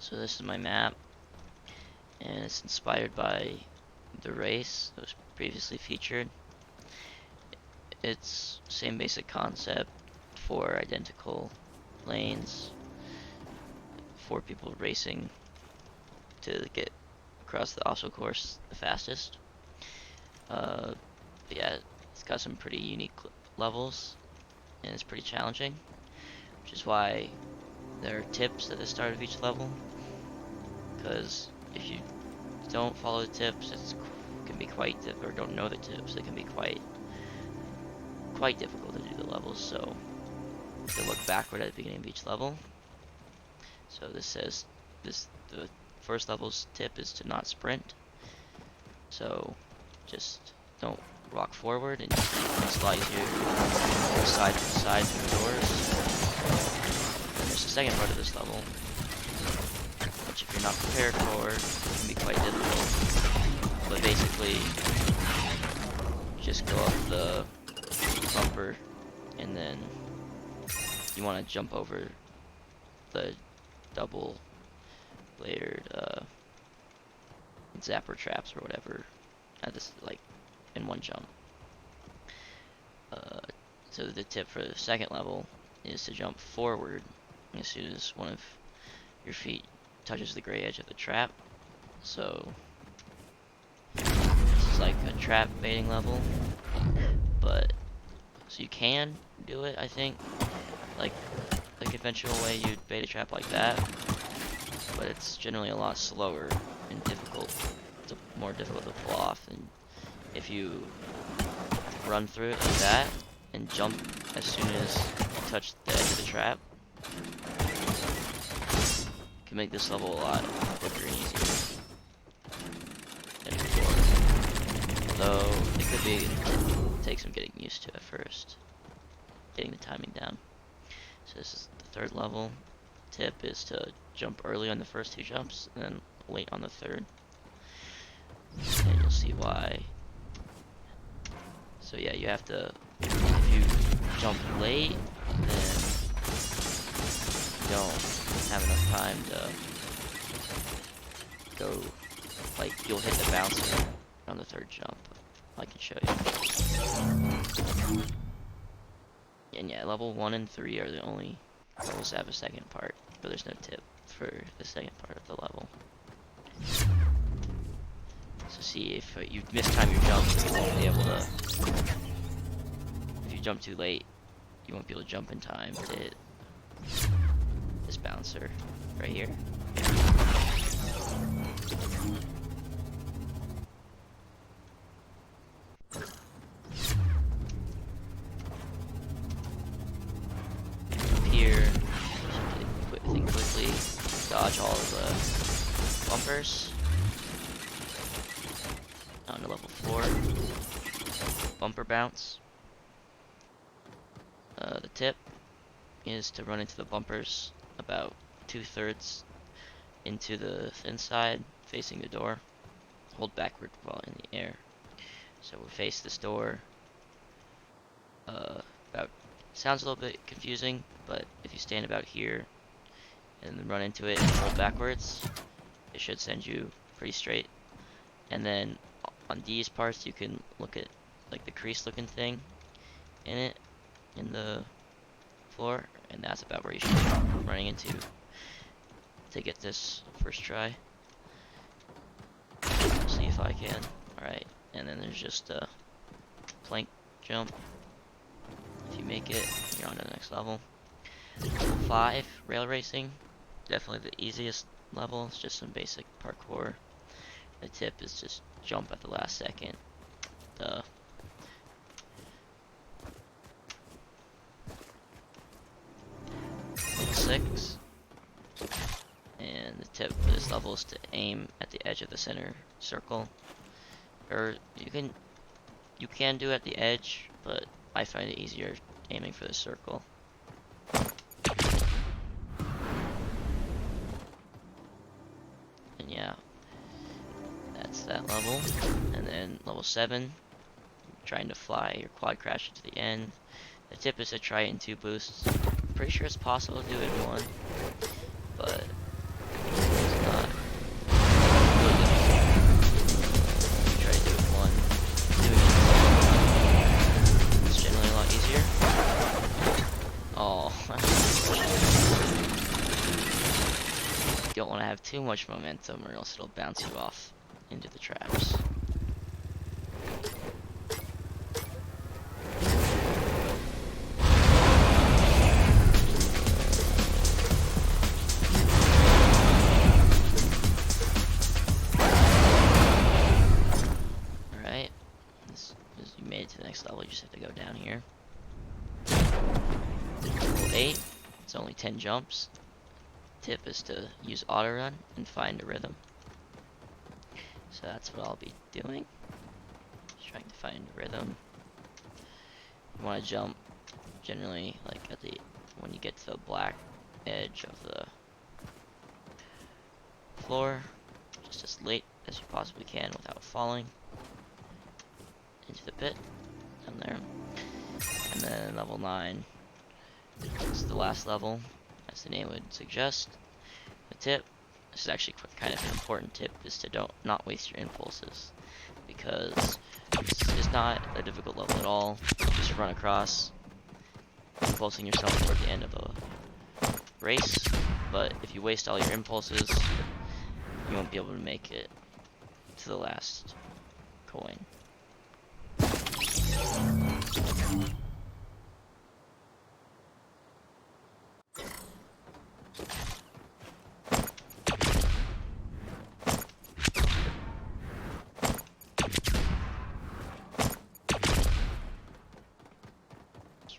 So this is my map, and it's inspired by the race that was previously featured. It's same basic concept, 4 identical lanes, 4 people racing to get across the obstacle course the fastest. But yeah, it's got some pretty unique levels, and it's pretty challenging, which is why there are tips at the start of each level, because if you don't follow the tips, it can be quite or don't know the tips, it can be quite difficult to do the levels. So you look backward at the beginning of each level. So this says the first level's tip is to not sprint. So just don't walk forward, and it's a lot easier to go side to side through the doors. And there's the second part of this level, which if you're not prepared for, can be quite difficult. But basically, just go up the bumper, and then you want to jump over the double layered zapper traps or whatever at this, like, in one jump. So the tip for the second level is to jump forward as soon as one of your feet touches the gray edge of the trap. So this is like a trap baiting level, but so you can do it, I think, like the conventional way you'd bait a trap like that, but it's generally a lot slower and difficult. It's more difficult to pull off, and if you run through it like that and jump as soon as you touch the edge of the trap, you can make this level a lot quicker and easier than before. Though it could take some getting used to at first, getting the timing down. So this is the third level. Tip is to jump early on the first 2 jumps and then late on the third. And you'll see why. So yeah, you have to, if you jump late, then you don't have enough time to go, like, you'll hit the bouncer on the 3rd jump. I can show you. And yeah, level 1 and 3 are the only levels that have a second part, but there's no tip for the second part of the level. So see, if you mistime your jump, you won't be able to, if you jump too late, you won't be able to jump in time to hit this bouncer right here. Here, think quickly, dodge all of the bumpers. On to level 4, bumper bounce. The tip is to run into the bumpers about 2/3 into the thin side, facing the door. Hold backward while in the air. So we face this door. About sounds a little bit confusing, but if you stand about here and then run into it and hold backwards, it should send you pretty straight. And then on these parts, you can look at like the crease looking thing in it, in the floor, and that's about where you should be running into to get this first try. See if I can. Alright, and then there's just a plank jump. If you make it, you're on to the next level. Level 5, rail racing. Definitely the easiest level. It's just some basic parkour. The tip is just jump at the last second. Level 6. And the tip for this level is to aim at the edge of the center circle. Or you can do it at the edge, but I find it easier aiming for the circle. And yeah, that's that level. And then level 7, trying to fly your quad crasher to the end. The tip is to try it in 2 boosts. I'm pretty sure it's possible to do it in 1, but don't want to have too much momentum or else it'll bounce you off into the traps. Alright, you made it to the next level, you just have to go down here. Level 8, it's only 10 jumps. Tip is to use auto run and find a rhythm. So that's what I'll be doing. Just trying to find a rhythm. You want to jump generally like when you get to the black edge of the floor, just as late as you possibly can without falling into the pit down there. And then level 9 is the last level, as the name would suggest. The tip, this is actually kind of an important tip, is to not waste your impulses, because this is not a difficult level at all. Just run across, impulsing yourself toward the end of the race, but if you waste all your impulses, you won't be able to make it to the last coin.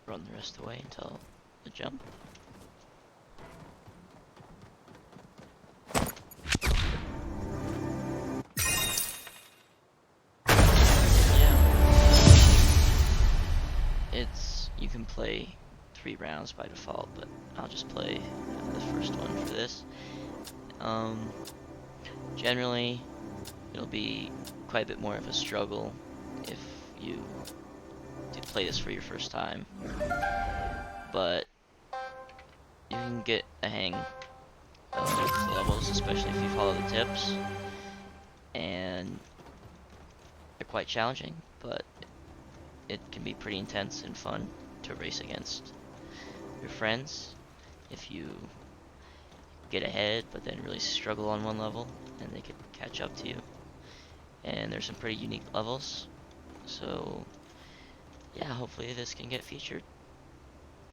Run the rest of the way until the jump. Yeah. You can play 3 rounds by default, but I'll just play the first one for this. Generally, it'll be quite a bit more of a struggle if you play this for your first time, but you can get a hang of the levels, especially if you follow the tips, and they're quite challenging, but it can be pretty intense and fun to race against your friends if you get ahead but then really struggle on one level, and they could catch up to you. And there's some pretty unique levels, so yeah, hopefully this can get featured.